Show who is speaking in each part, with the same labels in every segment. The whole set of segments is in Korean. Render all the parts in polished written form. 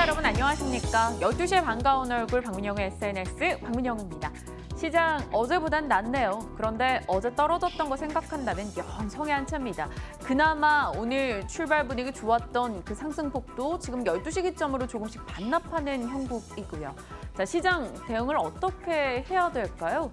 Speaker 1: 여러분 안녕하십니까? 12시에 반가운 얼굴 박민영의 SNS 박민영입니다. 시장 어제보단 낫네요. 그런데 어제 떨어졌던 거 생각한다면 영 성에 한참입니다. 그나마 오늘 출발 분위기 좋았던 그 상승폭도 지금 12시 기점으로 조금씩 반납하는 형국이고요. 자, 시장 대응을 어떻게 해야 될까요?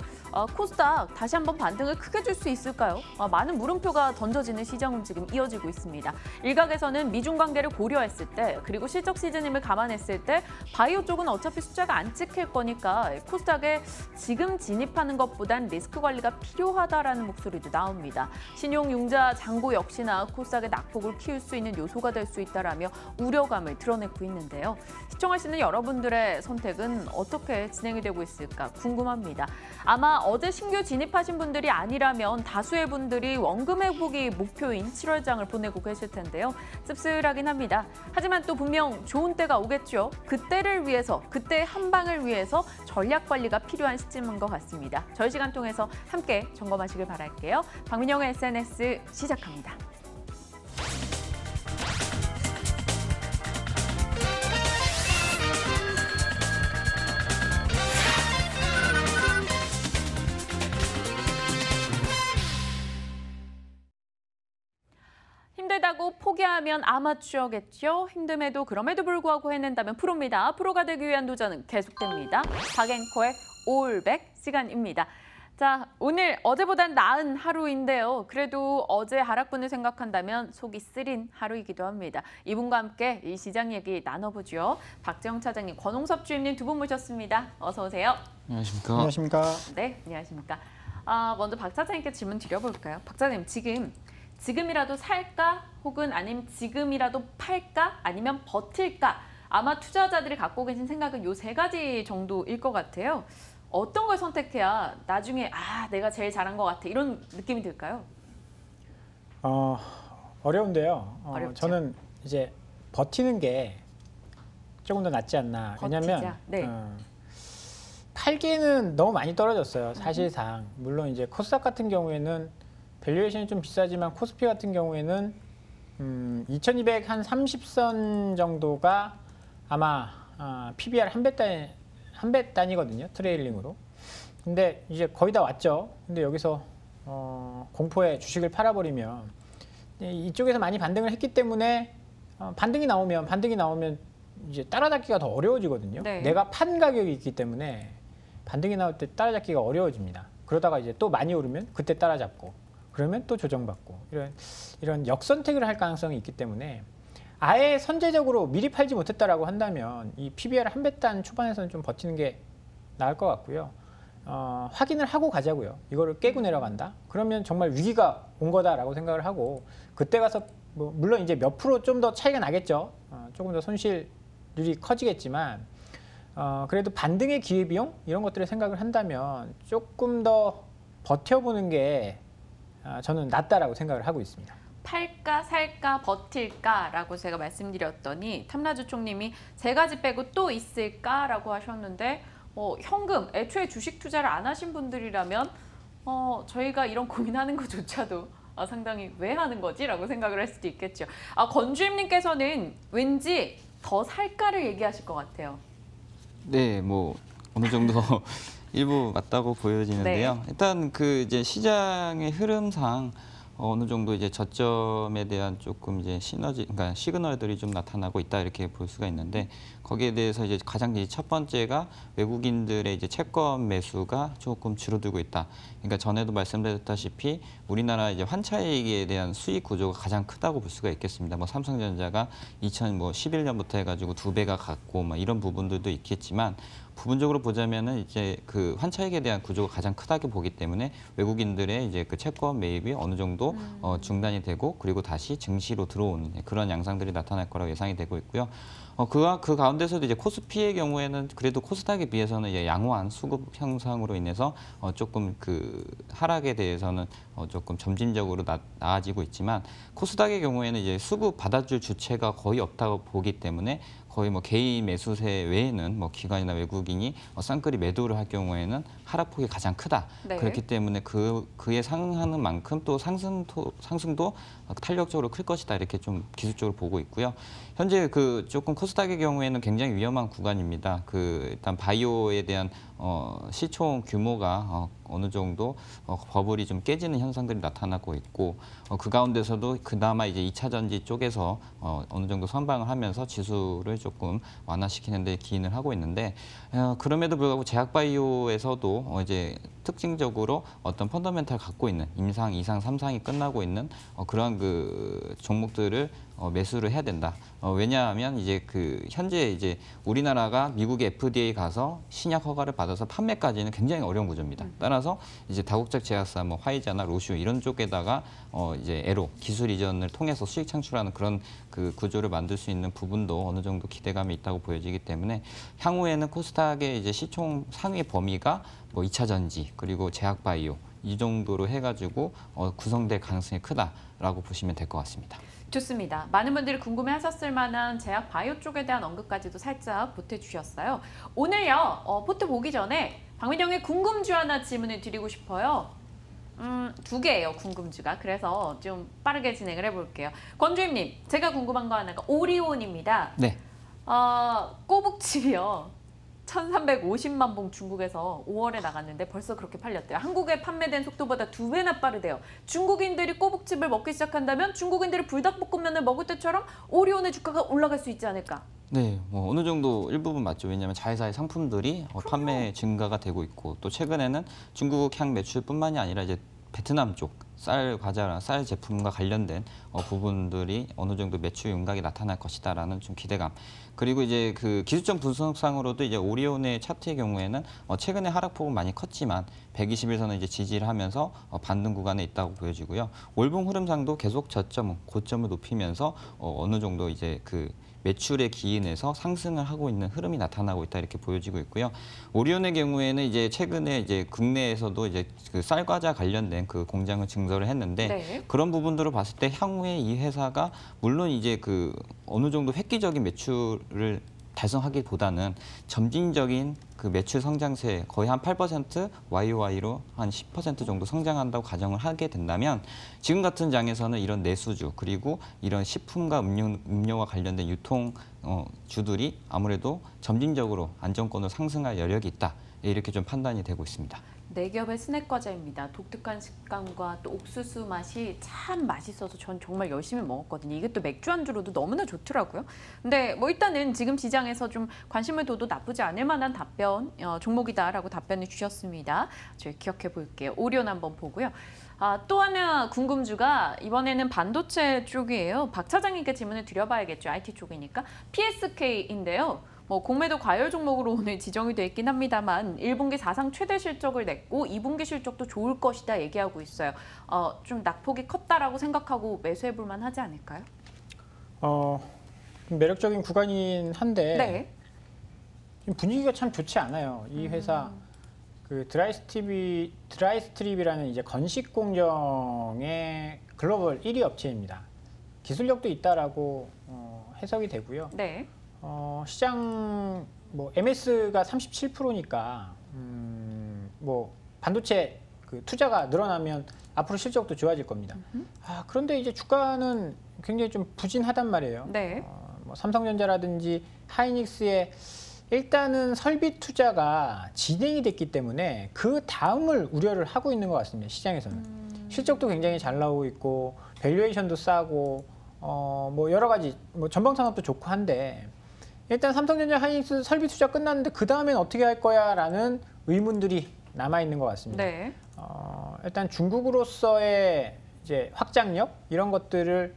Speaker 1: 코스닥 다시 한번 반등을 크게 줄 수 있을까요? 많은 물음표가 던져지는 시장 움직임 이어지고 있습니다. 일각에서는 미중 관계를 고려했을 때 그리고 실적 시즌임을 감안했을 때 바이오 쪽은 어차피 숫자가 안 찍힐 거니까 코스닥에 지금 진입하는 것보단 리스크 관리가 필요하다라는 목소리도 나옵니다. 신용융자 잔고 역시나 코스닥의 낙폭을 키울 수 있는 요소가 될 수 있다라며 우려감을 드러내고 있는데요. 시청하시는 여러분들의 선택은 어떻게 진행이 되고 있을까 궁금합니다. 아마 어제 신규 진입하신 분들이 아니라면 다수의 분들이 원금 회복이 목표인 7월장을 보내고 계실 텐데요. 씁쓸하긴 합니다. 하지만 또 분명 좋은 때가 오겠죠. 그때를 위해서, 그때의 한 방을 위해서 전략 관리가 필요한 시점인 것 같습니다. 저희 시간 통해서 함께 점검하시길 바랄게요. 박민영의 SNS 시작합니다. 힘들다고 포기하면 아마추어겠죠. 힘듦에도 그럼에도 불구하고 해낸다면 프로입니다. 프로가 되기 위한 도전은 계속됩니다. 박앵커의 올백 시간입니다. 자, 오늘 어제보단 나은 하루인데요. 그래도 어제 하락분을 생각한다면 속이 쓰린 하루이기도 합니다. 이분과 함께 이 시장 얘기 나눠보죠. 박재영 차장님, 권홍섭 주임님 두 분 모셨습니다. 어서 오세요.
Speaker 2: 안녕하십니까.
Speaker 3: 안녕하십니까.
Speaker 1: 네, 안녕하십니까. 먼저 박 차장님께 질문 드려볼까요? 박 차장님, 지금이라도 살까? 혹은 아니면 지금이라도 팔까? 아니면 버틸까? 아마 투자자들이 갖고 계신 생각은 요 세 가지 정도일 것 같아요. 어떤 걸 선택해야 나중에 내가 제일 잘한 것 같아 이런 느낌이 들까요?
Speaker 3: 어려운데요.
Speaker 1: 어렵죠.
Speaker 3: 저는 이제 버티는 게 조금 더 낫지 않나. 왜냐하면
Speaker 1: 네.
Speaker 3: 팔기에는 너무 많이 떨어졌어요. 사실상. 물론 이제 코스닥 같은 경우에는 밸류에이션이 좀 비싸지만 코스피 같은 경우에는 2200 한 30선 정도가 아마 PBR 한 배 단위거든요. 트레일링으로. 근데 이제 거의 다 왔죠. 근데 여기서 공포에 주식을 팔아버리면 이쪽에서 많이 반등을 했기 때문에 반등이 나오면 이제 따라잡기가 더 어려워지거든요.
Speaker 1: 네.
Speaker 3: 내가 판 가격이 있기 때문에 반등이 나올 때 따라잡기가 어려워집니다. 그러다가 이제 또 많이 오르면 그때 따라잡고 그러면 또 조정받고 이런 역선택을 할 가능성이 있기 때문에 아예 선제적으로 미리 팔지 못했다라고 한다면 이 PBR 한 배 단 초반에서는 좀 버티는 게 나을 것 같고요. 확인을 하고 가자고요. 이거를 깨고 내려간다. 그러면 정말 위기가 온 거다라고 생각을 하고 그때 가서 물론 이제 몇 프로 좀 더 차이가 나겠죠. 조금 더 손실률이 커지겠지만 그래도 반등의 기회비용 이런 것들을 생각을 한다면 조금 더 버텨보는 게 저는 낫다라고 생각을 하고 있습니다.
Speaker 1: 팔까 살까 버틸까라고 제가 말씀드렸더니 탐라주 총님이 세 가지 빼고 또 있을까라고 하셨는데 현금, 애초에 주식 투자를 안 하신 분들이라면 저희가 이런 고민하는 것조차도 상당히 왜 하는 거지라고 생각을 할 수도 있겠죠. 권주임님께서는 왠지 더 살까를 얘기하실 것 같아요.
Speaker 2: 네, 뭐 어느 정도 일부 맞다고 보여지는데요.
Speaker 1: 네.
Speaker 2: 일단 그 이제 시장의 흐름상 어느 정도 이제 저점에 대한 조금 이제 그러니까 시그널들이 좀 나타나고 있다 이렇게 볼 수가 있는데 거기에 대해서 이제 가장 첫 번째가 외국인들의 이제 채권 매수가 조금 줄어들고 있다. 그러니까 전에도 말씀드렸다시피 우리나라 이제 환차익에 대한 수익 구조가 가장 크다고 볼 수가 있겠습니다. 뭐 삼성전자가 2011년부터 해가지고 2배가 갔고 뭐 이런 부분들도 있겠지만. 부분적으로 보자면은 이제 그 환차익에 대한 구조가 가장 크다고 보기 때문에 외국인들의 이제 그 채권 매입이 어느 정도 중단이 되고 그리고 다시 증시로 들어오는 그런 양상들이 나타날 거라고 예상이 되고 있고요. 그 가운데서도 이제 코스피의 경우에는 그래도 코스닥에 비해서는 이제 양호한 수급 형상으로 인해서 조금 그 하락에 대해서는 조금 점진적으로 나아지고 있지만 코스닥의 경우에는 이제 수급 받아줄 주체가 거의 없다고 보기 때문에 거의 뭐 개인 매수세 외에는 뭐 기관이나 외국인이 쌍끌이 매도를 할 경우에는 하락폭이 가장 크다.
Speaker 1: 네.
Speaker 2: 그렇기 때문에 그에 상응하는 만큼 또 상승도 탄력적으로 클 것이다. 이렇게 좀 기술적으로 보고 있고요. 현재 그 조금 코스닥의 경우에는 굉장히 위험한 구간입니다. 일단 바이오에 대한 시총 규모가 어느 정도 버블이 좀 깨지는 현상들이 나타나고 있고 그 가운데서도 그나마 이제 2차 전지 쪽에서 어느 정도 선방을 하면서 지수를 조금 완화시키는 데 기인을 하고 있는데 그럼에도 불구하고 제약바이오에서도 이제 특징적으로 어떤 펀더멘탈 갖고 있는 임상, 2상, 3상이 끝나고 있는 그러한 그 종목들을 매수를 해야 된다. 왜냐하면 이제 현재 이제 우리나라가 미국의 FDA 가서 신약 허가를 받아서 판매까지는 굉장히 어려운 구조입니다. 따라서 이제 다국적 제약사, 뭐 화이자나 로슈 이런 쪽에다가 이제 애로 기술 이전을 통해서 수익 창출하는 그런 그 구조를 만들 수 있는 부분도 어느 정도 기대감이 있다고 보여지기 때문에 향후에는 코스닥의 이제 시총 상위 범위가 뭐 2차 전지 그리고 제약바이오 이 정도로 해가지고 구성될 가능성이 크다라고 보시면 될 것 같습니다.
Speaker 1: 좋습니다. 많은 분들이 궁금해하셨을 만한 제약 바이오 쪽에 대한 언급까지도 살짝 보태주셨어요. 오늘요 포트 보기 전에 박민영의 궁금주 하나 질문을 드리고 싶어요. 2개예요, 궁금주가. 그래서 좀 빠르게 진행을 해볼게요. 권주임님, 제가 궁금한 거 하나가 오리온입니다.
Speaker 2: 네.
Speaker 1: 꼬북칩이요. 1,350만 봉 중국에서 5월에 나갔는데 벌써 그렇게 팔렸대요. 한국에 판매된 속도보다 2배나 빠르대요. 중국인들이 꼬북칩을 먹기 시작한다면 중국인들이 불닭볶음면을 먹을 때처럼 오리온의 주가가 올라갈 수 있지 않을까?
Speaker 2: 네, 뭐 어느 정도 일부분 맞죠. 왜냐하면 자회사의 상품들이 판매 증가가 되고 있고 또 최근에는 중국 향 매출뿐만이 아니라 이제 베트남 쪽 쌀 과자나 쌀 제품과 관련된 부분들이 어느 정도 매출 윤곽이 나타날 것이다라는 좀 기대감. 그리고 이제 그 기술적 분석상으로도 이제 오리온의 차트의 경우에는 최근에 하락폭은 많이 컸지만 120일선은 이제 지지를 하면서 반등 구간에 있다고 보여지고요. 월봉 흐름상도 계속 고점을 높이면서 어느 정도 이제 그 매출의 기인에서 상승을 하고 있는 흐름이 나타나고 있다 이렇게 보여지고 있고요. 오리온의 경우에는 이제 최근에 이제 국내에서도 이제 그 쌀과자 관련된 그 공장을 증설을 했는데
Speaker 1: 네.
Speaker 2: 그런 부분들을 봤을 때 향후에 이 회사가 물론 이제 그 어느 정도 획기적인 매출을 달성하기보다는 점진적인 그 매출 성장세 거의 한 8% YOY로 한 10% 정도 성장한다고 가정을 하게 된다면 지금 같은 장에서는 이런 내수주 그리고 이런 식품과 음료와 관련된 유통 주들이 아무래도 점진적으로 안정권으로 상승할 여력이 있다. 이렇게 좀 판단이 되고 있습니다.
Speaker 1: 4겹의 스낵 과자입니다. 독특한 식감과 또 옥수수 맛이 참 맛있어서 전 정말 열심히 먹었거든요. 이게 또 맥주 안주로도 너무나 좋더라고요. 근데 뭐 일단은 지금 시장에서 좀 관심을 둬도 나쁘지 않을 만한 종목이다라고 답변을 주셨습니다. 저희 기억해 볼게요. 오리온 한번 보고요. 또 하나 궁금주가 이번에는 반도체 쪽이에요. 박 차장님께 질문을 드려봐야겠죠. IT 쪽이니까. PSK인데요. 뭐 공매도 과열 종목으로 오늘 지정이 돼 있긴 합니다만 1분기 사상 최대 실적을 냈고 2분기 실적도 좋을 것이다 얘기하고 있어요. 좀 낙폭이 컸다라고 생각하고 매수해 볼 만하지 않을까요?
Speaker 3: 매력적인 구간이긴 한데
Speaker 1: 네.
Speaker 3: 분위기가 참 좋지 않아요. 이 회사 그 드라이스트립이라는 이제 건식 공정의 글로벌 1위 업체입니다. 기술력도 있다라고 해석이 되고요.
Speaker 1: 네.
Speaker 3: 시장 뭐 MS가 37%니까 뭐 반도체 그 투자가 늘어나면 앞으로 실적도 좋아질 겁니다. 그런데 이제 주가는 굉장히 좀 부진하단 말이에요.
Speaker 1: 네.
Speaker 3: 뭐 삼성전자라든지 하이닉스의 일단은 설비 투자가 진행이 됐기 때문에 그 다음을 우려를 하고 있는 것 같습니다. 시장에서는 실적도 굉장히 잘 나오고 있고 밸류에이션도 싸고 뭐 여러 가지 뭐 전방 산업도 좋고 한데. 일단 삼성전자 하이닉스 설비 투자 끝났는데 그 다음엔 어떻게 할 거야라는 의문들이 남아 있는 것 같습니다.
Speaker 1: 네.
Speaker 3: 일단 중국으로서의 이제 확장력 이런 것들을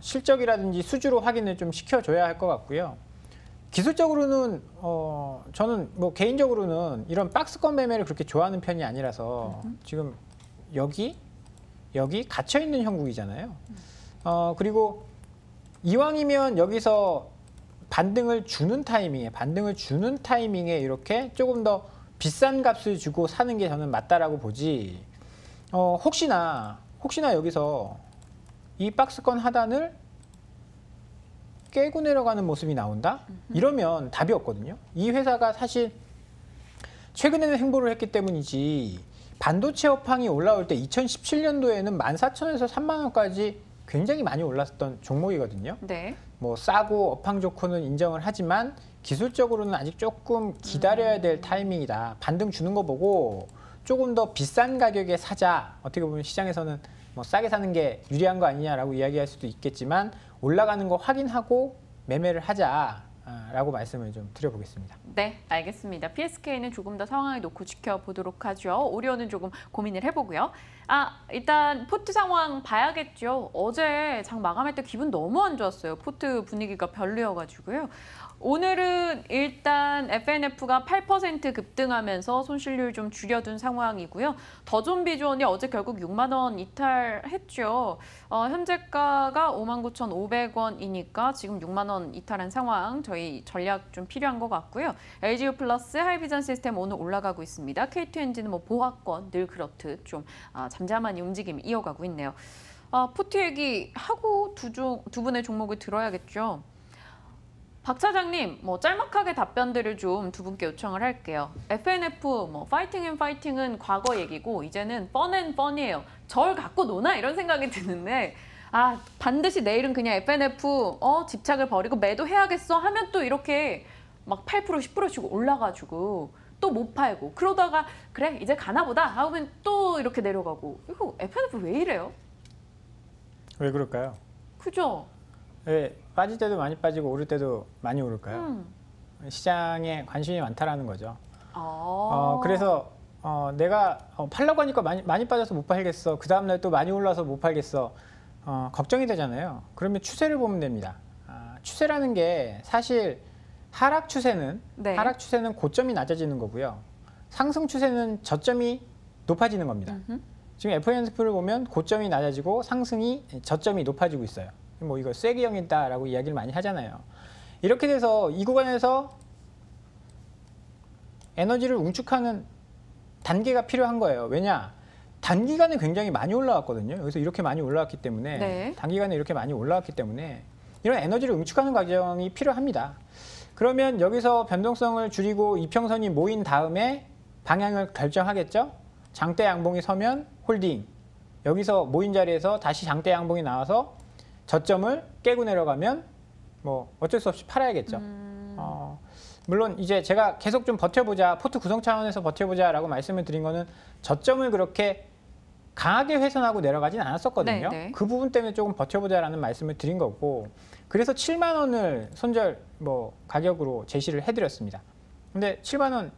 Speaker 3: 실적이라든지 수주로 확인을 좀 시켜줘야 할 것 같고요. 기술적으로는 저는 뭐 개인적으로는 이런 박스권 매매를 그렇게 좋아하는 편이 아니라서 지금 여기 갇혀 있는 형국이잖아요. 그리고 이왕이면 여기서 반등을 주는 타이밍에 이렇게 조금 더 비싼 값을 주고 사는 게 저는 맞다라고 보지. 혹시나 여기서 이 박스권 하단을 깨고 내려가는 모습이 나온다? 이러면 답이 없거든요. 이 회사가 사실 최근에는 행보를 했기 때문이지 반도체 업황이 올라올 때 2017년도에는 14,000원에서 3만 원까지 굉장히 많이 올랐던 종목이거든요.
Speaker 1: 네.
Speaker 3: 뭐 싸고 업황 좋고는 인정을 하지만 기술적으로는 아직 조금 기다려야 될 타이밍이다. 반등 주는 거 보고 조금 더 비싼 가격에 사자. 어떻게 보면 시장에서는 뭐 싸게 사는 게 유리한 거 아니냐라고 이야기할 수도 있겠지만 올라가는 거 확인하고 매매를 하자라고 말씀을 좀 드려보겠습니다.
Speaker 1: 네, 알겠습니다. PSK는 조금 더 상황을 놓고 지켜보도록 하죠. 오리온은 조금 고민을 해보고요. 일단 포트 상황 봐야겠죠. 어제 장 마감할 때 기분 너무 안 좋았어요. 포트 분위기가 별로여가지고요. 오늘은 일단 FNF가 8% 급등하면서 손실률 좀 줄여둔 상황이고요. 더존비존이 어제 결국 6만 원 이탈했죠. 현재가가 59,500원이니까 지금 6만 원 이탈한 상황. 저희 전략 좀 필요한 것 같고요. LGU 플러스, 하이비전 시스템 오늘 올라가고 있습니다. K2엔진은 뭐 보합권 늘 그렇듯 좀 잠잠한 움직임 이어가고 있네요. 포트 얘기하고 두 분의 종목을 들어야겠죠. 박 차장님, 뭐 짤막하게 답변들을 좀 두 분께 요청을 할게요. FNF, 뭐 파이팅 앤 파이팅은 과거 얘기고 이제는 펀앤펀이에요. 절 갖고 노나 이런 생각이 드는데 반드시 내일은 그냥 FNF 집착을 버리고 매도해야겠어 하면 또 이렇게 막 8%, 10%씩 올라가지고 또 못 팔고 그러다가 그래 이제 가나 보다 하면 또 이렇게 내려가고 이거 FNF 왜 이래요?
Speaker 3: 왜 그럴까요?
Speaker 1: 그죠?
Speaker 3: 왜 빠질 때도 많이 빠지고 오를 때도 많이 오를까요? 시장에 관심이 많다라는 거죠. 그래서 내가 팔려고 하니까 많이 빠져서 못 팔겠어. 그 다음날 또 많이 올라서 못 팔겠어. 걱정이 되잖아요. 그러면 추세를 보면 됩니다. 추세라는 게 사실 하락 추세는 고점이 낮아지는 거고요. 상승 추세는 저점이 높아지는 겁니다. 지금 FNF를 보면 고점이 낮아지고 저점이 높아지고 있어요. 뭐 이거 쐐기형이다라고 이야기를 많이 하잖아요. 이렇게 돼서 이 구간에서 에너지를 응축하는 단계가 필요한 거예요. 왜냐? 단기간에 굉장히 많이 올라왔거든요. 여기서 이렇게 많이 올라왔기 때문에 단기간에 이렇게 많이 올라왔기 때문에 이런 에너지를 응축하는 과정이 필요합니다. 그러면 여기서 변동성을 줄이고 이평선이 모인 다음에 방향을 결정하겠죠. 장대 양봉이 서면 홀딩. 여기서 모인 자리에서 다시 장대 양봉이 나와서 저점을 깨고 내려가면 뭐 어쩔 수 없이 팔아야겠죠. 물론 이제 제가 계속 좀 버텨보자, 포트 구성 차원에서 버텨보자라고 말씀을 드린 거는 저점을 그렇게 강하게 훼손하고 내려가진 않았었거든요. 그 부분 때문에 조금 버텨보자라는 말씀을 드린 거고, 그래서 7만 원을 손절 가격으로 제시를 해드렸습니다. 근데 7만 원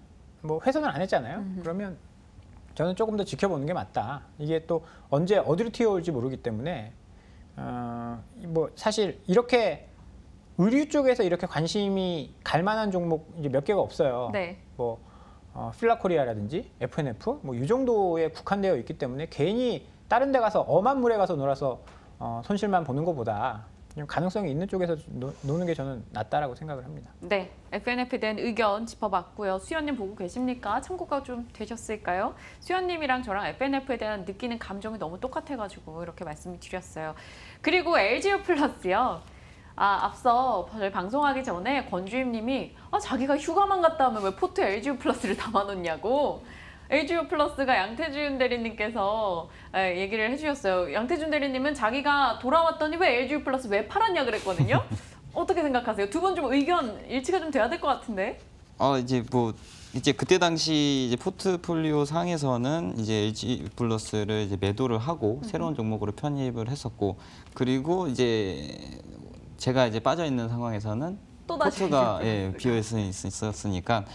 Speaker 3: 훼손을 안 했잖아요. 그러면 저는 조금 더 지켜보는 게 맞다. 이게 또 언제 어디로 튀어올지 모르기 때문에 사실 이렇게 의류 쪽에서 이렇게 관심이 갈 만한 종목 이제 몇 개가 없어요. 필라코리아라든지 FNF 이 정도에 국한되어 있기 때문에 괜히 다른 데 가서 엄한 물에 가서 놀아서 손실만 보는 것보다 가능성이 있는 쪽에서 노는 게 저는 낫다라고 생각을 합니다.
Speaker 1: 네, FNF에 대한 의견 짚어봤고요. 수연님 보고 계십니까? 참고가 좀 되셨을까요? 수연님이랑 저랑 FNF에 대한 느끼는 감정이 너무 똑같아가지고 이렇게 말씀을 드렸어요. 그리고 LGU 플러스요. 앞서 저희 방송하기 전에 권주임님이 자기가 휴가만 갔다 오면 왜 포트 LGU 플러스를 담아놓냐고. LGU 플러스가 양태준 대리님께서 얘기를 해주셨어요. 양태준 대리님은 자기가 돌아왔더니 왜 LGU 플러스 왜 팔았냐 그랬거든요. 어떻게 생각하세요? 두 분 좀 의견 일치가 좀 돼야 될 것 같은데.
Speaker 2: 이제 그때 당시 이제 포트폴리오 상에서는 이제 LG 플러스를 이제 매도를 하고 새로운 종목으로 편입을 했었고, 그리고 이제 제가 이제 빠져 있는 상황에서는 포트가 비어 있었으니까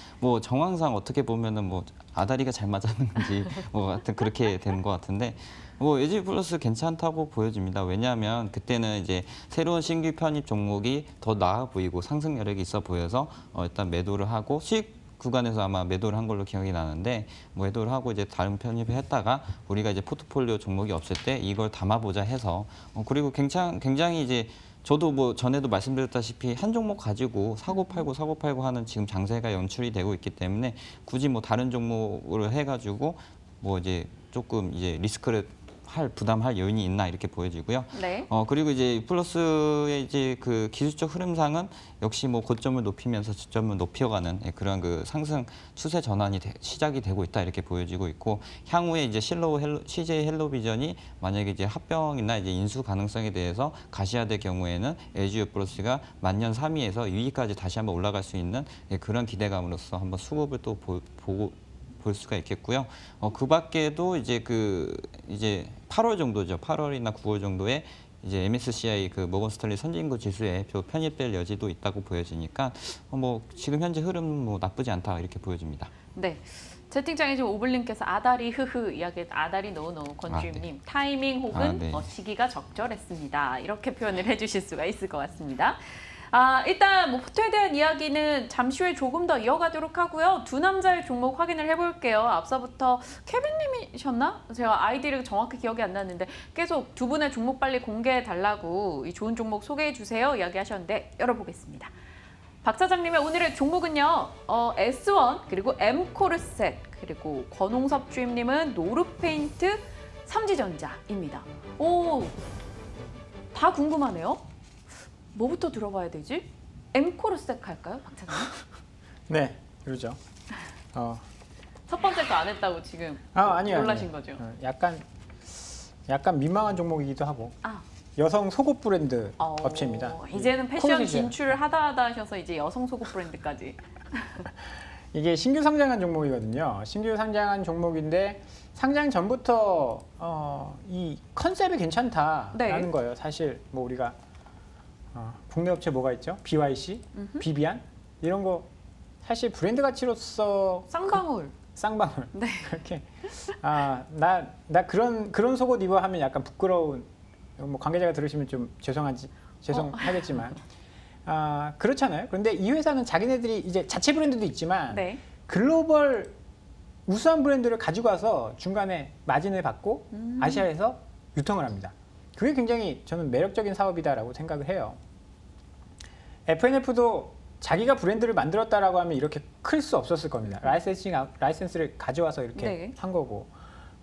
Speaker 2: 정황상 어떻게 보면은 아다리가 잘 맞았는지 하여튼 그렇게 되는 것 같은데 LG 플러스 괜찮다고 보여집니다. 왜냐하면 그때는 이제 새로운 신규 편입 종목이 더 나아 보이고 상승 여력이 있어 보여서 일단 매도를 하고 수익 구간에서 아마 매도를 한 걸로 기억이 나는데 매도를 하고 이제 다른 편입을 했다가 우리가 이제 포트폴리오 종목이 없을 때 이걸 담아보자 해서 그리고 굉장히 이제 저도 전에도 말씀드렸다시피 한 종목 가지고 사고 팔고 하는 지금 장세가 연출이 되고 있기 때문에 굳이 다른 종목으로 해가지고 이제 조금 이제 리스크를 부담할 요인이 있나 이렇게 보여지고요.
Speaker 1: 네.
Speaker 2: 그리고 이제 플러스의 이제 그 기술적 흐름상은 역시 뭐 고점을 높이면서 저점을 높여가는 그런 그 상승 추세 전환이 시작이 되고 있다 이렇게 보여지고 있고 향후에 이제 CJ 헬로비전이 만약에 이제 합병이나 이제 인수 가능성에 대해서 가시화될 경우에는 LG 플러스가 만년 3위에서 2위까지 다시 한번 올라갈 수 있는 그런 기대감으로서 한번 수급을 또 보고 볼 수가 있겠고요. 그 밖에도 이제 이제 8월 정도죠. 8월이나 9월 정도에 이제 MSCI 그 모건 스탠리 선진국 지수에 편입될 여지도 있다고 보여지니까 뭐 지금 현재 흐름은 뭐 나쁘지 않다 이렇게 보여집니다.
Speaker 1: 네. 채팅창에 지금 오블님께서 아다리 흐흐 이야기 아다리 노노 권주임님
Speaker 2: 네.
Speaker 1: 타이밍 혹은
Speaker 2: 네.
Speaker 1: 시기가 적절했습니다. 이렇게 표현을 해주실 수가 있을 것 같습니다. 일단 뭐 포트에 대한 이야기는 잠시 후에 조금 더 이어가도록 하고요. 두 남자의 종목 확인을 해볼게요. 앞서부터 케빈님이셨나? 제가 아이디를 정확히 기억이 안 나는데 계속 두 분의 종목 빨리 공개해달라고 이 좋은 종목 소개해주세요 이야기하셨는데 열어보겠습니다. 박 사장님의 오늘의 종목은요. S1 그리고 M코르셋 그리고 권홍섭 주임님은 노르페인트 삼지전자입니다. 오, 다 궁금하네요. 뭐부터 들어봐야 되지? M코르셋 할까요, 박 사장님?
Speaker 3: 네, 그러죠.
Speaker 1: 첫 번째 거 안 했다고 지금
Speaker 3: 아니요.
Speaker 1: 놀라신 거죠?
Speaker 3: 약간 민망한 종목이기도 하고
Speaker 1: 아,
Speaker 3: 여성 속옷 브랜드 업체입니다.
Speaker 1: 이제는 패션
Speaker 3: 코르셋이요.
Speaker 1: 진출을 하다 하셔서 이제 여성 속옷 브랜드까지.
Speaker 3: 이게 신규 상장한 종목이거든요. 신규 상장한 종목인데 상장 전부터 이 컨셉이 괜찮다라는
Speaker 1: 네.
Speaker 3: 거예요. 사실 뭐 우리가 국내 업체 뭐가 있죠? BYC, 비비안 이런 거 사실 브랜드 가치로서
Speaker 1: 쌍방울.
Speaker 3: 쌍방울
Speaker 1: 네.
Speaker 3: 그렇게 나 그런 속옷 입어 하면 약간 부끄러운 뭐 관계자가 들으시면 좀 죄송하겠지만 그렇잖아요. 그런데 이 회사는 자기네들이 이제 자체 브랜드도 있지만
Speaker 1: 네.
Speaker 3: 글로벌 우수한 브랜드를 가지고 와서 중간에 마진을 받고 아시아에서 유통을 합니다. 그게 굉장히 저는 매력적인 사업이다라고 생각을 해요. FNF도 자기가 브랜드를 만들었다라고 하면 이렇게 클 수 없었을 겁니다. 라이센스를 가져와서 이렇게
Speaker 1: 네.
Speaker 3: 한 거고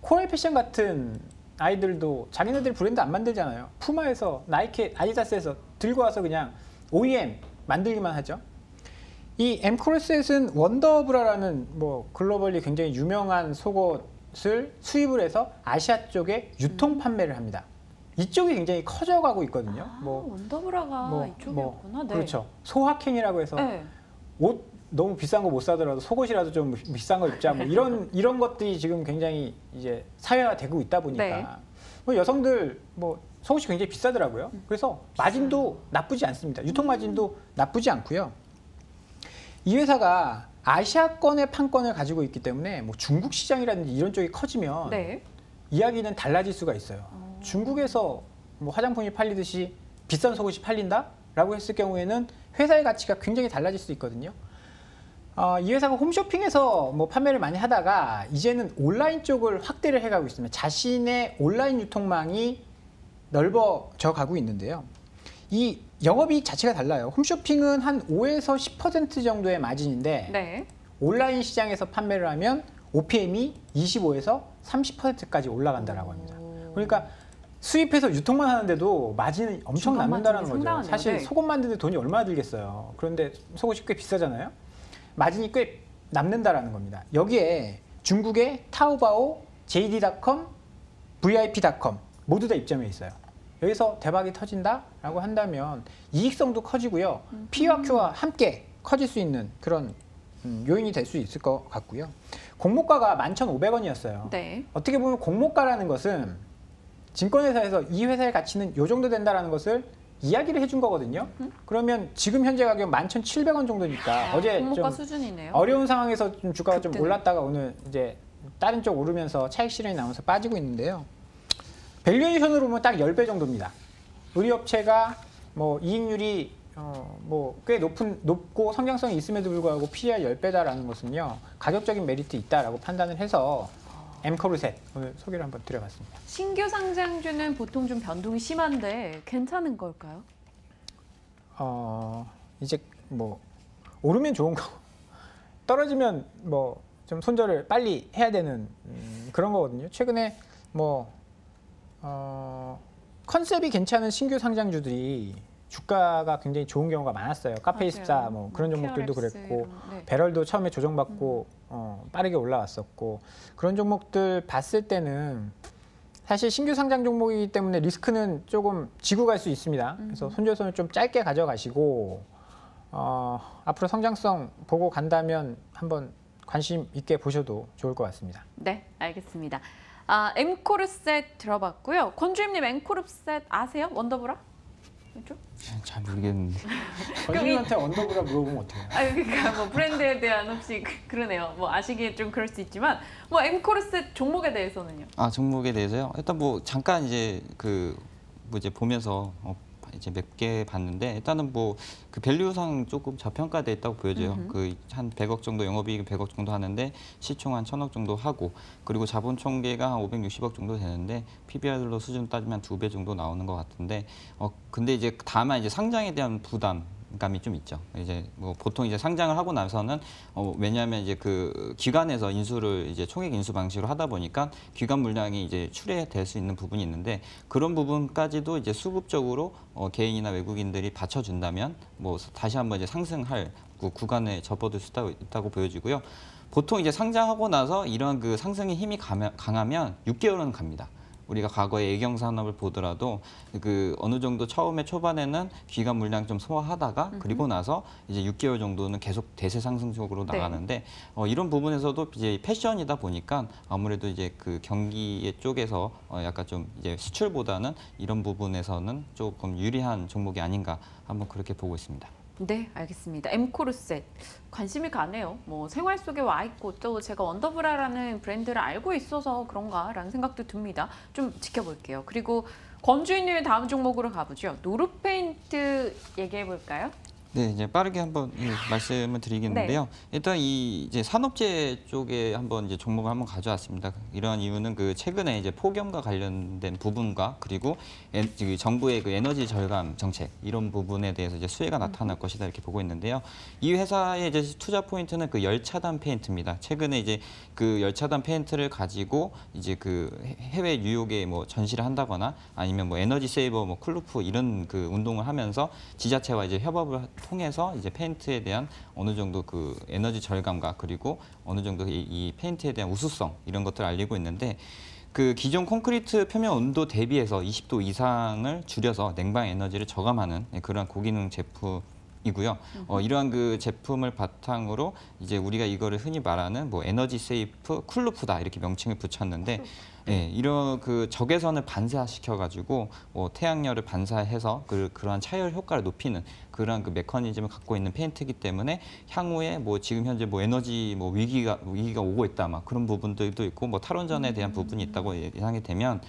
Speaker 3: 코엘 패션 같은 아이들도 자기네들 브랜드 안 만들잖아요. 푸마에서 나이키, 아디다스에서 들고 와서 그냥 OEM 만들기만 하죠. 이 M코르셋은 원더브라라는 뭐 글로벌리 굉장히 유명한 속옷을 수입을 해서 아시아 쪽에 유통 판매를 합니다. 이쪽이 굉장히 커져가고 있거든요.
Speaker 1: 원더브라가 이쪽이었구나. 네.
Speaker 3: 그렇죠. 소확행이라고 해서
Speaker 1: 네.
Speaker 3: 옷 너무 비싼 거 못 사더라도 속옷이라도 좀 비싼 거 입자. 뭐 이런 것들이 지금 굉장히 이제 사회화되고 있다 보니까
Speaker 1: 네.
Speaker 3: 뭐 여성들 뭐 속옷이 굉장히 비싸더라고요. 그래서 마진도 나쁘지 않습니다. 유통 마진도 나쁘지 않고요. 이 회사가 아시아권의 판권을 가지고 있기 때문에 뭐 중국 시장이라든지 이런 쪽이 커지면
Speaker 1: 네.
Speaker 3: 이야기는 달라질 수가 있어요. 중국에서 뭐 화장품이 팔리듯이 비싼 속옷이 팔린다라고 했을 경우에는 회사의 가치가 굉장히 달라질 수 있거든요. 이 회사가 홈쇼핑에서 뭐 판매를 많이 하다가 이제는 온라인 쪽을 확대를 해가고 있습니다. 자신의 온라인 유통망이 넓어져 가고 있는데요. 이 영업이익 자체가 달라요. 홈쇼핑은 한 5에서 10% 정도의 마진인데
Speaker 1: 네.
Speaker 3: 온라인 시장에서 판매를 하면 OPM이 25에서 30%까지 올라간다라고 합니다. 그러니까 수입해서 유통만 하는데도 마진이 엄청 남는다는 거죠.
Speaker 1: 상당하네요.
Speaker 3: 사실
Speaker 1: 네.
Speaker 3: 속옷 만드는데 돈이 얼마나 들겠어요. 그런데 속옷이 꽤 비싸잖아요. 마진이 꽤 남는다라는 겁니다. 여기에 중국의 타오바오, JD.com, VIP.com 모두 다 입점해 있어요. 여기서 대박이 터진다라고 한다면 이익성도 커지고요. P와 Q와 함께 커질 수 있는 그런 요인이 될 수 있을 것 같고요. 공모가가 11,500원이었어요.
Speaker 1: 네.
Speaker 3: 어떻게 보면 공모가라는 것은 증권회사에서 이 회사의 가치는 요 정도 된다라는 것을 이야기를 해준 거거든요. 그러면 지금 현재 가격 11,700원 정도니까 어제
Speaker 1: 공모가
Speaker 3: 좀
Speaker 1: 수준이네요.
Speaker 3: 어려운 상황에서 좀 주가가 좀
Speaker 1: 급등을.
Speaker 3: 올랐다가 오늘 이제 다른 쪽 오르면서 차익 실현이 나오면서 빠지고 있는데요. 밸류에이션으로 보면 딱 10배 정도입니다. 우리 업체가 뭐 이익률이 뭐 꽤 높고 성장성이 있음에도 불구하고 PER 10배다라는 것은요. 가격적인 메리트 있다라고 판단을 해서 M코르셋 오늘 소개를 한번 드려봤습니다.
Speaker 1: 신규 상장주는 보통 좀 변동이 심한데 괜찮은 걸까요?
Speaker 3: 이제 뭐 오르면 좋은 거고 떨어지면 뭐 좀 손절을 빨리 해야 되는 그런 거거든요. 최근에 뭐 컨셉이 괜찮은 신규 상장주들이 주가가 굉장히 좋은 경우가 많았어요. 카페24 뭐 그런 종목들도
Speaker 1: TRX
Speaker 3: 그랬고
Speaker 1: 이런, 네.
Speaker 3: 배럴도 처음에 조정받고 빠르게 올라왔었고 그런 종목들 봤을 때는 사실 신규 상장 종목이기 때문에 리스크는 조금 지고 갈 수 있습니다. 그래서 손절선을 좀 짧게 가져가시고 앞으로 성장성 보고 간다면 한번 관심 있게 보셔도 좋을 것 같습니다.
Speaker 1: 네, 알겠습니다. 엠코르셋 들어봤고요. 권주임님 엠코르셋 아세요? 원더브라? 그렇죠?
Speaker 2: 잘 모르겠는데.
Speaker 3: 권주님한테 언더브라 물어보면 어떡해요?
Speaker 1: 그러니까 뭐 브랜드에 대한 혹시 그러네요. 뭐 아시기에 좀 그럴 수 있지만 뭐 엠코르셋 종목에 대해서는요.
Speaker 2: 종목에 대해서요. 일단 뭐 잠깐 이제 뭐 이제 보면서 이제 몇 개 봤는데 일단은 뭐 그 밸류상 조금 저평가돼 있다고 보여져요. 그 한 100억 정도 영업이익 100억 정도 하는데 시총 한 1000억 정도 하고 그리고 자본 총계가 한 560억 정도 되는데 PBR로 수준 따지면 2배 정도 나오는 것 같은데 근데 이제 다만 이제 상장에 대한 부담감이 좀 있죠. 이제 뭐 보통 이제 상장을 하고 나서는 왜냐하면 이제 그 기관에서 인수를 이제 총액 인수 방식으로 하다 보니까 기관 물량이 이제 출회될 수 있는 부분이 있는데 그런 부분까지도 이제 수급적으로 개인이나 외국인들이 받쳐준다면 뭐 다시 한번 이제 상승할 구간에 접어들 수 있다고 보여지고요. 보통 이제 상장하고 나서 이런 그 상승의 힘이 강하면 6개월은 갑니다. 우리가 과거에 애경 산업을 보더라도 그 어느 정도 처음에 초반에는 기관 물량 좀 소화하다가 그리고 나서 이제 6개월 정도는 계속 대세 상승적으로 나가는데 이런 부분에서도 이제 패션이다 보니까 아무래도 이제 그 경기 쪽에서 약간 좀 이제 수출보다는 이런 부분에서는 조금 유리한 종목이 아닌가 한번 그렇게 보고 있습니다.
Speaker 1: 네, 알겠습니다. 엠코르셋 관심이 가네요. 뭐 생활 속에 와 있고 또 제가 원더브라라는 브랜드를 알고 있어서 그런가라는 생각도 듭니다. 좀 지켜볼게요. 그리고 권주인님의 다음 종목으로 가보죠. 노르페인트 얘기해 볼까요?
Speaker 2: 네, 이제 빠르게 한번 말씀을 드리겠는데요. 일단 이 이제 산업재 쪽에 한번 이제 종목을 한번 가져왔습니다. 이러한 이유는 그 최근에 이제 폭염과 관련된 부분과 그리고 정부의 그 에너지 절감 정책 이런 부분에 대해서 이제 수혜가 나타날 것이다 이렇게 보고 있는데요. 이 회사의 이제 투자 포인트는 그 열차단 페인트입니다. 최근에 이제 그 열차단 페인트를 가지고 이제 그 해외 뉴욕에 뭐 전시를 한다거나 아니면 뭐 에너지 세이버 뭐 클루프 이런 그 운동을 하면서 지자체와 이제 협업을 통해서 이제 페인트에 대한 어느 정도 그 에너지 절감과 그리고 어느 정도 이 페인트에 대한 우수성 이런 것들을 알리고 있는데 그 기존 콘크리트 표면 온도 대비해서 20도 이상을 줄여서 냉방 에너지를 저감하는 그런 고기능 제품이고요. 이러한 그 제품을 바탕으로 이제 우리가 이거를 흔히 말하는 뭐 에너지 세이프 쿨루프다 이렇게 명칭을 붙였는데 이런 그 적외선을 반사시켜가지고 태양열을 반사해서 그러한 차열 효과를 높이는 그런 그 메커니즘을 갖고 있는 페인트이기 때문에 향후에 뭐 지금 현재 뭐 에너지 뭐 위기가 오고 있다 막 그런 부분들도 있고 뭐 탈원전에 대한 부분이 있다고 예상이 되면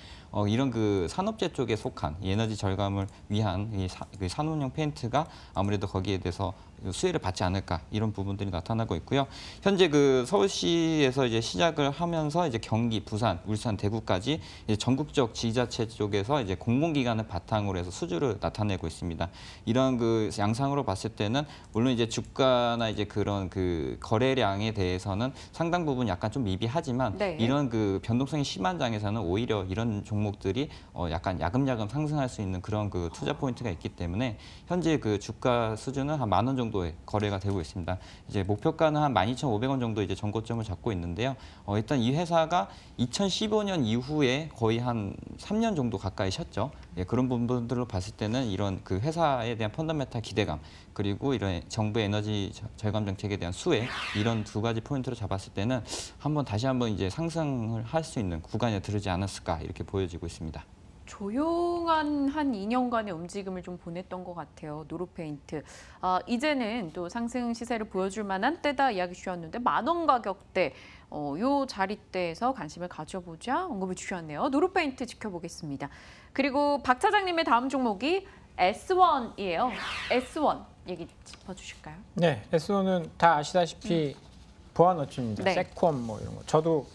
Speaker 2: 이런 그 산업재 쪽에 속한 이 에너지 절감을 위한 이 산업용 페인트가 아무래도 거기에 대해서 수혜를 받지 않을까 이런 부분들이 나타나고 있고요. 현재 그 서울시에서 이제 시작을 하면서 이제 경기, 부산, 울산, 대구까지 이제 전국적 지자체 쪽에서 이제 공공기관을 바탕으로 해서 수주를 나타내고 있습니다. 이런 그 양상으로 봤을 때는 물론 이제 주가나 이제 그런 그 거래량에 대해서는 상당 부분 약간 좀 미비하지만 이런 그 변동성이 심한 장에서는 오히려 이런 종목들이 약간 야금야금 상승할 수 있는 그런 그 투자 포인트가 있기 때문에 현재 그 주가 수준은 한 10,000원 정도의 거래가 되고 있습니다. 이제 목표가는 한 12,500원 정도 이제 전고점을 잡고 있는데요. 일단 이 회사가 2015년 이후에 거의 한 3년 정도 가까이 쉬었죠. 그런 부분들로 봤을 때는 이런 그 회사에 대한 펀더멘탈 기대감 그리고 이런 정부의 에너지 절감 정책에 대한 수혜 이런 두 가지 포인트로 잡았을 때는 다시 한번 이제 상승을 할 수 있는 구간에 들지 않았을까 이렇게 보여지고 있습니다.
Speaker 1: 조용한 한 2년간의 움직임을 좀 보냈던 것 같아요. 노르페인트. 이제는 또 상승 시세를 보여줄 만한 때다 이야기 주셨는데 10,000원 가격대 요 자리대에서 관심을 가져보자 언급을 주셨네요. 노르페인트 지켜보겠습니다. 그리고 박 차장님의 다음 종목이 S1이에요. S1 얘기 짚어주실까요?
Speaker 3: 네, S1은 다 아시다시피 보안 어치입니다. 세콤 뭐 이런 거. 저도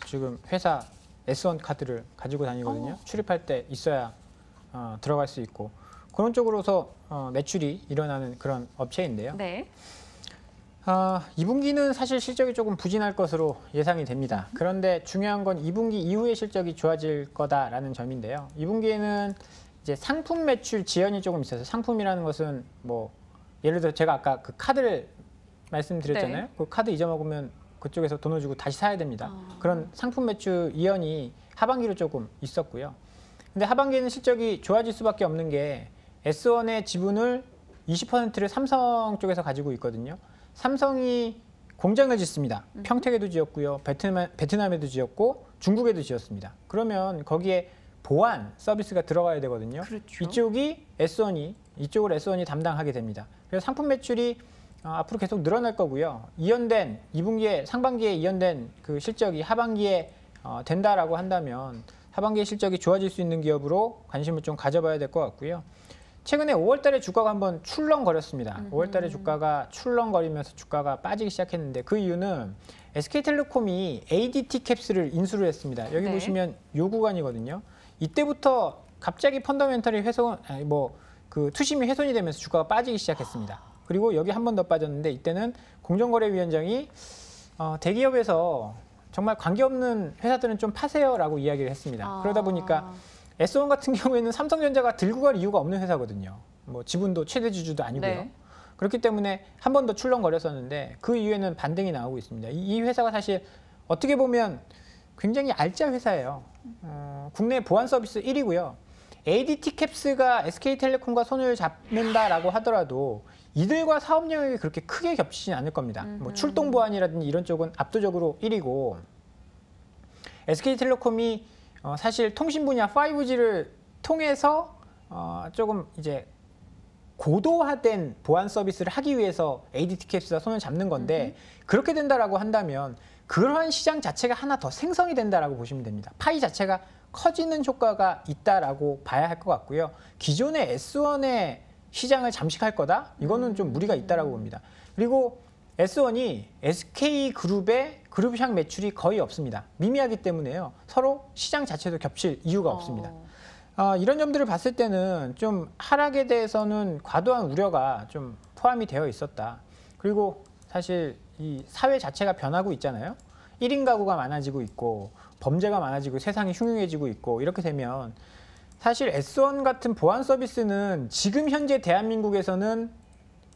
Speaker 3: 지금 회사 S1 카드를 가지고 다니거든요. 출입할 때 있어야 들어갈 수 있고 그런 쪽으로서 매출이 일어나는 그런 업체인데요.
Speaker 1: 네.
Speaker 3: 2분기는 사실 실적이 조금 부진할 것으로 예상이 됩니다. 그런데 중요한 건 2분기 이후의 실적이 좋아질 거다라는 점인데요. 2분기에는 이제 상품 매출 지연이 조금 있어서 상품이라는 것은 뭐 예를 들어 제가 아까 그 카드를 말씀드렸잖아요.
Speaker 1: 네.
Speaker 3: 그 카드 잊어먹으면 그쪽에서 돈을 주고 다시 사야 됩니다. 그런 상품 매출 이연이 하반기로 조금 있었고요. 근데 하반기에는 실적이 좋아질 수밖에 없는 게 S1의 지분을 20%를 삼성 쪽에서 가지고 있거든요. 삼성이 공장을 짓습니다. 평택에도 지었고요. 베트남에도 지었고 중국에도 지었습니다. 그러면 거기에 보안 서비스가 들어가야 되거든요.
Speaker 1: 그렇죠.
Speaker 3: 이쪽을 S1이 담당하게 됩니다. 그래서 상품 매출이 앞으로 계속 늘어날 거고요. 이연된 2분기에 상반기에 이연된 그 실적이 하반기에 된다라고 한다면 하반기의 실적이 좋아질 수 있는 기업으로 관심을 좀 가져봐야 될 것 같고요. 최근에 5월달에 주가가 한번 출렁거렸습니다. 5월달에 주가가 출렁거리면서 주가가 빠지기 시작했는데 그 이유는 SK텔레콤이 ADT 캡스를 인수를 했습니다. 여기
Speaker 1: 네.
Speaker 3: 보시면 요 구간이거든요. 이때부터 갑자기 펀더멘털이 투심이 훼손이 되면서 주가가 빠지기 시작했습니다. 그리고 여기 한 번 더 빠졌는데 이때는 공정거래위원장이 대기업에서 정말 관계없는 회사들은 좀 파세요라고 이야기를 했습니다. 그러다 보니까 S1 같은 경우에는 삼성전자가 들고 갈 이유가 없는 회사거든요. 뭐 지분도 최대 주주도 아니고요.
Speaker 1: 네.
Speaker 3: 그렇기 때문에 한 번 더 출렁거렸었는데 그 이후에는 반등이 나오고 있습니다. 이 회사가 사실 어떻게 보면 굉장히 알짜 회사예요. 국내 보안 서비스 1위고요. ADT 캡스가 SK텔레콤과 손을 잡는다라고 하더라도 이들과 사업 영역이 그렇게 크게 겹치진 않을 겁니다. 뭐 출동 보안이라든지 이런 쪽은 압도적으로 1위고 SK텔레콤이 사실 통신 분야 5G를 통해서 조금 이제 고도화된 보안 서비스를 하기 위해서 ADT 캡스가 손을 잡는 건데 그렇게 된다라고 한다면 그러한 시장 자체가 하나 더 생성이 된다라고 보시면 됩니다. 파이 자체가 커지는 효과가 있다라고 봐야 할 것 같고요. 기존의 S1의 시장을 잠식할 거다? 이거는 좀 무리가 있다라고 봅니다. 그리고 S1이 SK그룹의 그룹향 매출이 거의 없습니다. 미미하기 때문에요. 서로 시장 자체도 겹칠 이유가 없습니다. 이런 점들을 봤을 때는 좀 하락에 대해서는 과도한 우려가 좀 포함이 되어 있었다. 그리고 사실 이 사회 자체가 변하고 있잖아요. 1인 가구가 많아지고 있고 범죄가 많아지고 세상이 흉흉해지고 있고 이렇게 되면 사실 S1 같은 보안 서비스는 지금 현재 대한민국에서는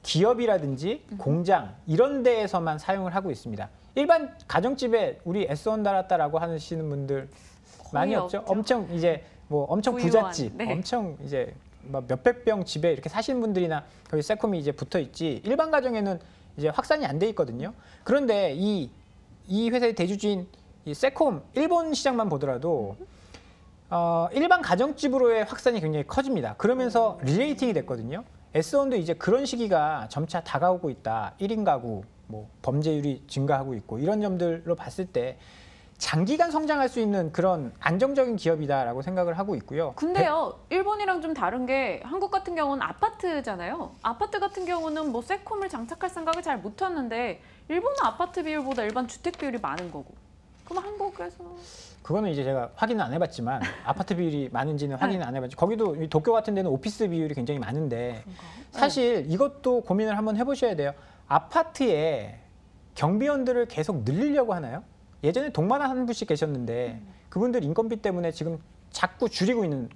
Speaker 3: 기업이라든지 공장 이런 데에서만 사용을 하고 있습니다. 일반 가정집에 우리 S1 달았다라고 하시는 분들 많이 없죠. 엄청 이제 뭐 엄청
Speaker 1: 부유한,
Speaker 3: 부잣집,
Speaker 1: 네.
Speaker 3: 엄청 이제 막 몇백 병 집에 이렇게 사시는 분들이나 거기 세콤이 이제 붙어 있지. 일반 가정에는 이제 확산이 안 돼 있거든요. 그런데 이 회사의 대주주인 이 세콤 일본 시장만 보더라도 일반 가정집으로의 확산이 굉장히 커집니다. 그러면서 릴레이팅이 됐거든요. S1도 이제 그런 시기가 점차 다가오고 있다. 1인 가구, 뭐 범죄율이 증가하고 있고 이런 점들로 봤을 때 장기간 성장할 수 있는 그런 안정적인 기업이다라고 생각을 하고 있고요.
Speaker 1: 근데요, 일본이랑 좀 다른 게 한국 같은 경우는 아파트잖아요. 아파트 같은 경우는 뭐 세콤을 장착할 생각을 잘 못하는데 일본은 아파트 비율보다 일반 주택 비율이 많은 거고. 그럼 한국에서
Speaker 3: 그거는 이제 제가 확인은 안 해봤지만 아파트 비율이 많은지는 확인은 안 해봤지. 거기도 이 도쿄 같은 데는 오피스 비율이 굉장히 많은데 사실 이것도 고민을 한번 해보셔야 돼요. 아파트에 경비원들을 계속 늘리려고 하나요? 예전에 동만한 한 분씩 계셨는데 그분들 인건비 때문에 지금 자꾸 줄이고 있는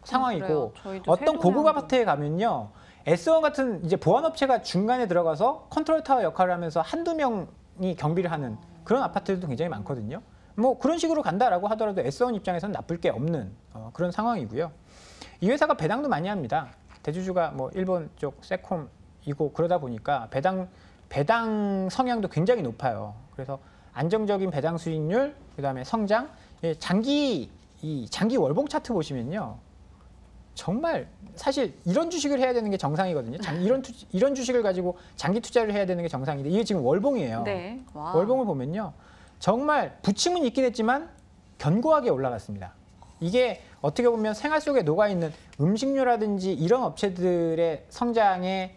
Speaker 3: 상황이고
Speaker 1: 그래요. 저희도
Speaker 3: 어떤 고급 아파트에 가면요. S1 같은 이제 보안업체가 중간에 들어가서 컨트롤 타워 역할을 하면서 한두 명이 경비를 하는 그런 아파트들도 굉장히 많거든요. 뭐 그런 식으로 간다라고 하더라도 S1 입장에서는 나쁠 게 없는 그런 상황이고요. 이 회사가 배당도 많이 합니다. 대주주가 뭐 일본 쪽 세콤이고 그러다 보니까 배당 성향도 굉장히 높아요. 그래서 안정적인 배당 수익률, 그다음에 성장, 장기 월봉 차트 보시면요. 정말 사실 이런 주식을 해야 되는 게 정상이거든요. 이런 주식을 가지고 장기 투자를 해야 되는 게 정상인데 이게 지금 월봉이에요.
Speaker 1: 네. 와.
Speaker 3: 월봉을 보면요. 정말 부침은 있긴 했지만 견고하게 올라갔습니다. 이게 어떻게 보면 생활 속에 녹아있는 음식료라든지 이런 업체들의 성장의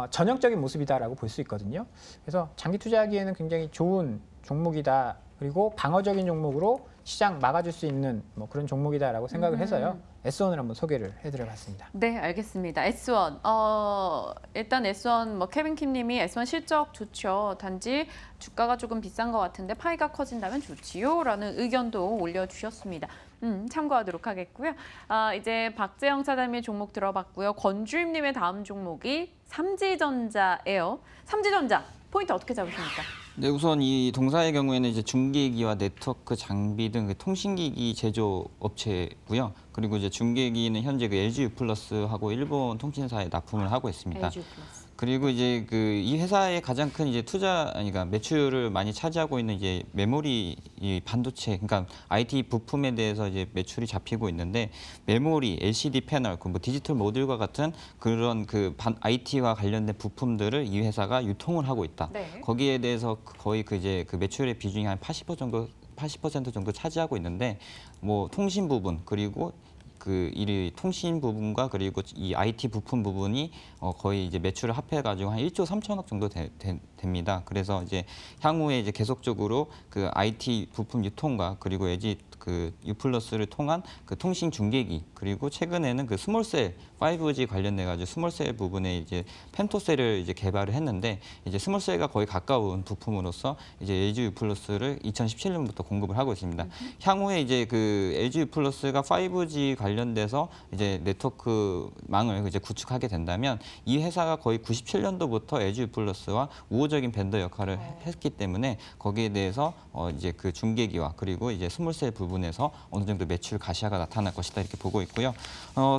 Speaker 3: 전형적인 모습이다라고 볼 수 있거든요. 그래서 장기 투자하기에는 굉장히 좋은 종목이다. 그리고 방어적인 종목으로 시장 막아줄 수 있는 뭐 그런 종목이다라고 생각을 해서요. S1을 한번 소개를 해드려봤습니다.
Speaker 1: 네, 알겠습니다. S1. 일단 S1 뭐 케빈 킴님이 S1 실적 좋죠. 단지 주가가 조금 비싼 것 같은데 파이가 커진다면 좋지요라는 의견도 올려주셨습니다. 참고하도록 하겠고요. 이제 박재영 차장님의 종목 들어봤고요. 권주임님의 다음 종목이 삼지전자예요. 삼지전자 포인트 어떻게 잡으십니까?
Speaker 2: 네, 우선 이 동사의 경우에는 이제 중계기와 네트워크 장비 등 그 통신기기 제조 업체고요. 그리고 이제 중계기는 현재 그 LG U+하고 일본 통신사에 납품을 하고 있습니다.
Speaker 1: LG 플러스.
Speaker 2: 그리고 이제 그 이 회사의 가장 큰 이제 그러니까 매출을 많이 차지하고 있는 이제 메모리 이 반도체, 그러니까 IT 부품에 대해서 이제 매출이 잡히고 있는데 메모리, LCD 패널, 그 뭐 디지털 모듈과 같은 그런 그 IT와 관련된 부품들을 이 회사가 유통을 하고 있다.
Speaker 1: 네.
Speaker 2: 거기에 대해서 거의 그 이제 그 매출의 비중이 한 80% 정도 차지하고 있는데 뭐 통신 부분 그리고 그 이 통신 부분과 그리고 이 IT 부품 부분이 거의 이제 매출을 합해가지고 한 1조 3천억 정도 됩니다. 그래서 이제 향후에 이제 계속적으로 그 IT 부품 유통과 그리고 LG 그 U+를 통한 그 통신 중계기 그리고 최근에는 그 스몰셀 5G 관련돼 가지고 스몰셀 부분에 이제 펜토셀을 이제 개발을 했는데 이제 스몰셀과 거의 가까운 부품으로서 이제 LG U+를 2017년부터 공급을 하고 있습니다. 향후에 이제 그 LG U+가 5G 관련돼서 이제 네트워크망을 이제 구축하게 된다면 이 회사가 거의 97년도부터 LG U+와 우호적인 벤더 역할을 했기 때문에 거기에 대해서 이제 그 중계기와 그리고 이제 스몰셀 부분에서 어느 정도 매출 가시화가 나타날 것이다 이렇게 보고 있고요.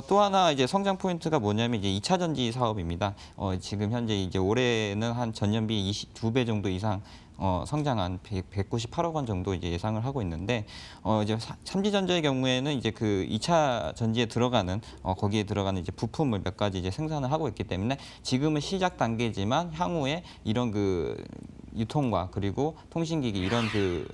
Speaker 2: 또 하나 이제 성장 포인트가 뭐냐면 이제 2차 전지 사업입니다. 지금 현재 이제 올해는 한 전년비 22배 정도 이상 성장한 198억 원 정도 이제 예상을 하고 있는데 이제 삼지전자의 경우에는 이제 그 2차 전지에 들어가는 거기에 들어가는 이제 부품을 몇 가지 이제 생산을 하고 있기 때문에 지금은 시작 단계지만 향후에 이런 그 유통과 그리고 통신기기 이런 그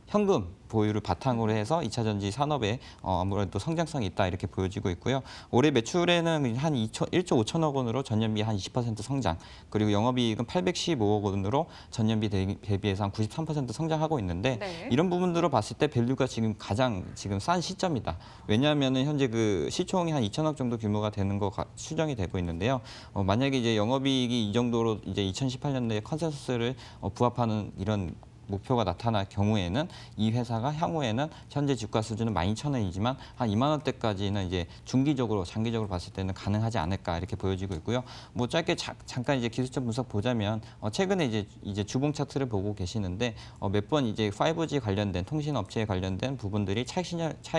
Speaker 2: 현금 보유를 바탕으로 해서 2차 전지 산업에 아무래도 성장성이 있다 이렇게 보여지고 있고요. 올해 매출에는 한 1조 5천억 원으로 전년비 한 20% 성장, 그리고 영업이익은 815억 원으로 전년비 대비해서 한 93% 성장하고 있는데
Speaker 1: 네.
Speaker 2: 이런 부분들을 봤을 때 밸류가 지금 가장 싼 시점이다. 왜냐하면은 현재 그 시총이 한 2천억 정도 규모가 되는 거 추정이 되고 있는데요. 만약에 이제 영업이익이 이 정도로 이제 2018년도에 컨센서스를 부합하는 이런 목표가 나타날 경우에는 이 회사가 향후에는 현재 주가 수준은 12,000원이지만 한 2만 원대까지는 이제 중기적으로 장기적으로 봤을 때는 가능하지 않을까 이렇게 보여지고 있고요. 뭐 짧게 잠깐 이제 기술적 분석 보자면 최근에 이제 주봉 차트를 보고 계시는데 몇 번 이제 5G 관련된 통신 업체에 관련된 부분들이 차익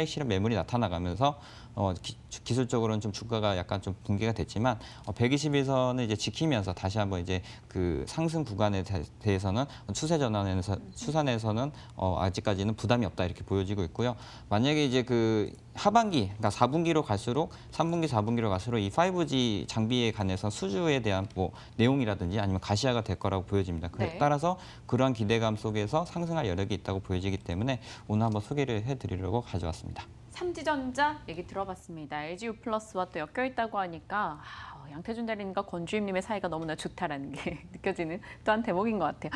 Speaker 2: 실현 매물이 나타나가면서 기술적으로는 좀 주가가 약간 좀 붕괴가 됐지만 120일선을 이제 지키면서 다시 한번 이제 그 상승 구간에 대해서는 추세 추산에서는 아직까지는 부담이 없다 이렇게 보여지고 있고요. 만약에 이제 그 하반기, 그러니까 4분기로 갈수록 3분기, 4분기로 갈수록 이 5G 장비에 관해서 수주에 대한 뭐 내용이라든지 아니면 가시화가 될 거라고 보여집니다.
Speaker 1: 네.
Speaker 2: 따라서 그러한 기대감 속에서 상승할 여력이 있다고 보여지기 때문에 오늘 한번 소개를 해드리려고 가져왔습니다.
Speaker 1: 삼지전자 얘기 들어봤습니다. LG U+와 또 엮여 있다고 하니까 양태준 대리님과 권주임님의 사이가 너무나 좋다라는 게 느껴지는 또한 대목인 것 같아요.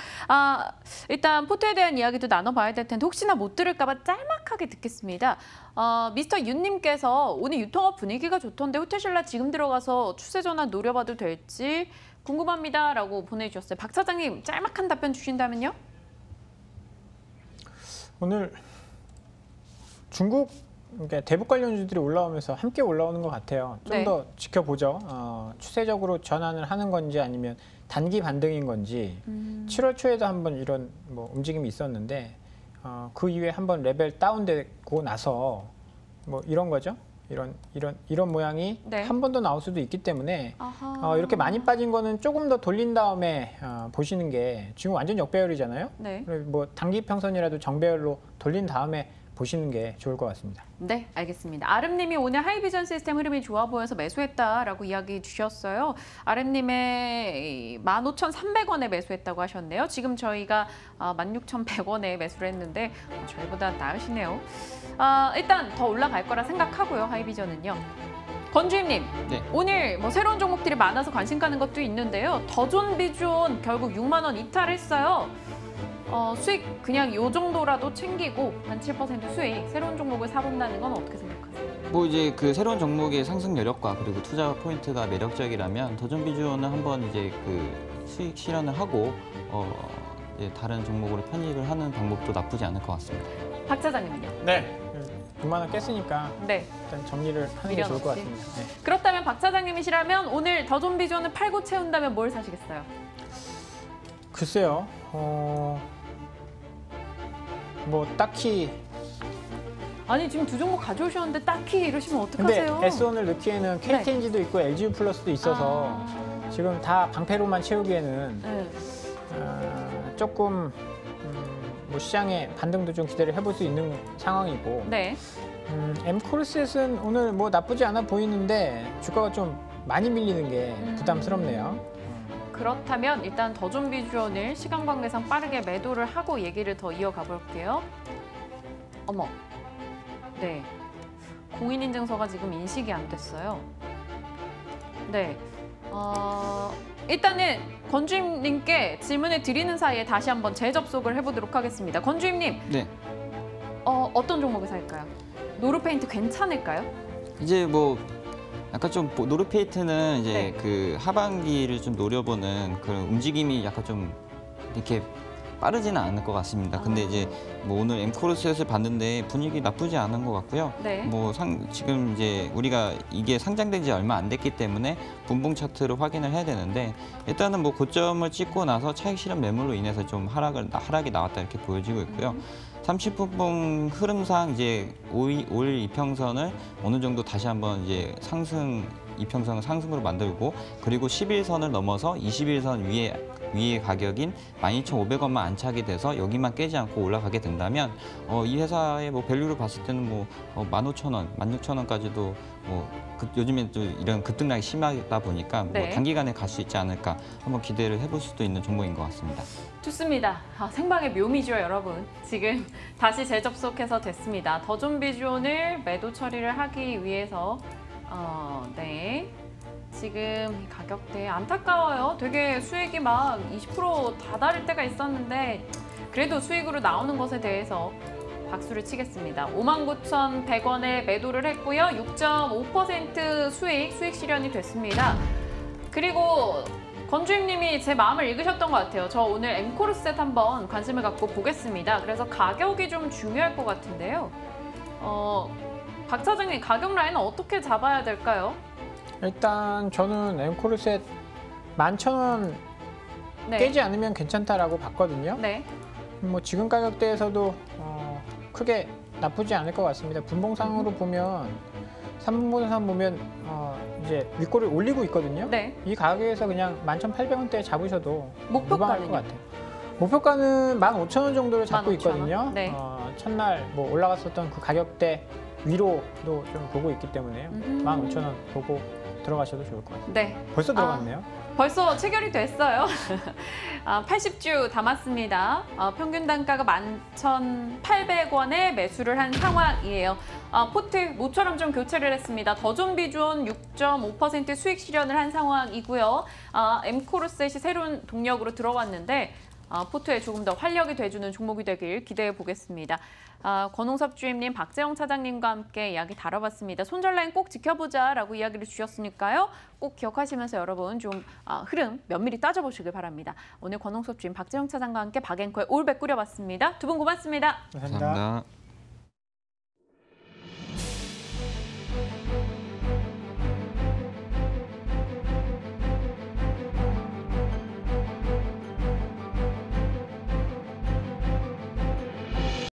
Speaker 1: 일단 포트에 대한 이야기도 나눠봐야 될 텐데 혹시나 못 들을까 봐 짤막하게 듣겠습니다. 미스터 윤님께서 오늘 유통업 분위기가 좋던데 호텔신라 지금 들어가서 추세 전환 노려봐도 될지 궁금합니다라고 보내주셨어요. 박 차장님 짤막한 답변 주신다면요?
Speaker 3: 오늘 중국 대북 관련주들이 올라오면서 함께 올라오는 것 같아요. 좀 더 지켜보죠. 추세적으로 전환을 하는 건지 아니면 단기 반등인 건지 7월 초에도 한번 이런 뭐 움직임이 있었는데 그 이후에 한번 레벨 다운되고 나서 뭐 이런 거죠. 이런 모양이
Speaker 1: 네.
Speaker 3: 한 번 더 나올 수도 있기 때문에
Speaker 1: 아하.
Speaker 3: 이렇게 많이 빠진 거는 조금 더 돌린 다음에 보시는 게 지금 완전 역배열이잖아요.
Speaker 1: 네.
Speaker 3: 뭐 단기 평선이라도 정배열로 돌린 다음에 보시는 게 좋을 것 같습니다.
Speaker 1: 네, 알겠습니다. 아름님이 오늘 하이비전 시스템 흐름이 좋아 보여서 매수했다라고 이야기 주셨어요. 아름님의 15,300원에 매수했다고 하셨네요. 지금 저희가 16,100원에 매수를 했는데 저희보다 나으시네요. 일단 더 올라갈 거라 생각하고요. 하이비전은요. 권주임님,
Speaker 2: 네.
Speaker 1: 오늘 뭐 새로운 종목들이 많아서 관심 가는 것도 있는데요. 더존 비존 결국 6만 원 이탈했어요. 수익 그냥 요 정도라도 챙기고 한 7% 수익 새로운 종목을 사본다는 건 어떻게 생각하세요?
Speaker 2: 뭐 이제 그 새로운 종목의 상승 여력과 그리고 투자 포인트가 매력적이라면 도전 비주얼은 한번 이제 그 수익 실현을 하고 이제 다른 종목으로 편입을 하는 방법도 나쁘지 않을 것 같습니다.
Speaker 1: 박 차장님은요?
Speaker 3: 네. 6만 원 깼으니까
Speaker 1: 네.
Speaker 3: 일단 정리를 하는 게 좋을 것
Speaker 1: 미련
Speaker 3: 같습니다. 네.
Speaker 1: 그렇다면 박 차장님이시라면 오늘 더존 비전을 팔고 채운다면 뭘 사시겠어요?
Speaker 3: 글쎄요. 뭐 딱히
Speaker 1: 아니 지금 두 종목 가져오셨는데 딱히 이러시면
Speaker 3: 근데
Speaker 1: 어떡하세요?
Speaker 3: S1을 넣기에는 KTNG도 있고 LGU 플러스도 있어서 지금 다 방패로만 채우기에는
Speaker 1: 네.
Speaker 3: 조금 뭐 시장의 반등도 좀 기대를 해볼 수 있는 상황이고
Speaker 1: 네.
Speaker 3: M코르셋은 오늘 뭐 나쁘지 않아 보이는데 주가가 좀 많이 밀리는 게 부담스럽네요.
Speaker 1: 그렇다면 일단 더존 비주얼을 시간 관계상 빠르게 매도를 하고 얘기를 더 이어가 볼게요. 어머. 네. 공인인증서가 지금 인식이 안 됐어요. 네. 일단은 권주임님께 질문을 드리는 사이에 다시 한번 재접속을 해보도록 하겠습니다. 권주임님,
Speaker 2: 네.
Speaker 1: 어떤 종목을 살까요? 노르페인트 괜찮을까요?
Speaker 2: 이제 뭐 약간 좀 노르페이트는 이제
Speaker 1: 네.
Speaker 2: 그 하반기를 좀 노려보는 그런 움직임이 약간 좀 이렇게 빠르지는 않을 것 같습니다. 근데 이제 뭐 오늘 엠코르셋을 봤는데 분위기 나쁘지 않은 것 같고요.
Speaker 1: 네.
Speaker 2: 뭐 지금 이제 우리가 이게 상장된 지 얼마 안 됐기 때문에 분봉 차트로 확인을 해야 되는데 일단은 뭐 고점을 찍고 나서 차익 실현 매물로 인해서 좀 하락이 나왔다 이렇게 보여지고 있고요. 30분봉 흐름상 이제 올 이평선을 어느 정도 다시 한번 이제 이평선을 상승으로 만들고 그리고 11선을 넘어서 21선 위의 가격인 12,500원만 안착이 돼서 여기만 깨지 않고 올라가게 된다면 이 회사의 뭐 밸류를 봤을 때는 뭐 15,000원, 16,000원까지도 뭐 요즘엔 또 이런 급등락이 심하다 보니까
Speaker 1: 네.
Speaker 2: 뭐 단기간에 갈 수 있지 않을까 한번 기대를 해볼 수도 있는 종목인 것 같습니다.
Speaker 1: 좋습니다. 생방의 묘미죠, 여러분. 지금 다시 재접속해서 됐습니다. 더존 비주얼을 매도 처리를 하기 위해서 네. 지금 이 가격대 안타까워요. 되게 수익이 막 20% 다다를 때가 있었는데 그래도 수익으로 나오는 것에 대해서 박수를 치겠습니다. 59,100원에 매도를 했고요. 6.5% 수익 실현이 됐습니다. 그리고 권주임님이 제 마음을 읽으셨던 것 같아요. 저 오늘 엠코르셋 한번 관심을 갖고 보겠습니다. 그래서 가격이 좀 중요할 것 같은데요. 박 차장님, 가격 라인은 어떻게 잡아야 될까요?
Speaker 3: 일단 저는 M코르셋 11,000원
Speaker 1: 네.
Speaker 3: 깨지 않으면 괜찮다라고 봤거든요.
Speaker 1: 네.
Speaker 3: 뭐 지금 가격대에서도 크게 나쁘지 않을 것 같습니다. 분봉상으로 보면 3분봉상 보면 이제 윗골을 올리고 있거든요.
Speaker 1: 네.
Speaker 3: 이 가격에서 그냥 11,800원대에 잡으셔도 무방할 것
Speaker 1: 목표가는요?
Speaker 3: 같아요. 목표가는 15,000원 정도를 잡고
Speaker 1: 15,000원?
Speaker 3: 있거든요.
Speaker 1: 네.
Speaker 3: 첫날 뭐 올라갔었던 그 가격대 위로도 좀 보고 있기 때문에요. 15,000원 보고 들어가셔도 좋을 것 같아요.
Speaker 1: 네.
Speaker 3: 벌써 들어갔네요.
Speaker 1: 벌써 체결이 됐어요. 80주 담았습니다. 평균 단가가 11,800원에 매수를 한 상황이에요. 포트 모처럼 좀 교체를 했습니다. 더존 비주얼 6.5% 수익 실현을 한 상황이고요. 엠코르셋이 새로운 동력으로 들어왔는데 포트에 조금 더 활력이 돼주는 종목이 되길 기대해 보겠습니다. 권홍섭 주임님, 박재영 차장님과 함께 이야기 다뤄봤습니다. 손절라인 꼭 지켜보자라고 이야기를 주셨으니까요. 꼭 기억하시면서 여러분 좀 흐름 면밀히 따져보시길 바랍니다. 오늘 권홍섭 주임, 박재영 차장과 함께 박앵커의 올백 꾸려봤습니다. 두 분 고맙습니다.
Speaker 3: 감사합니다.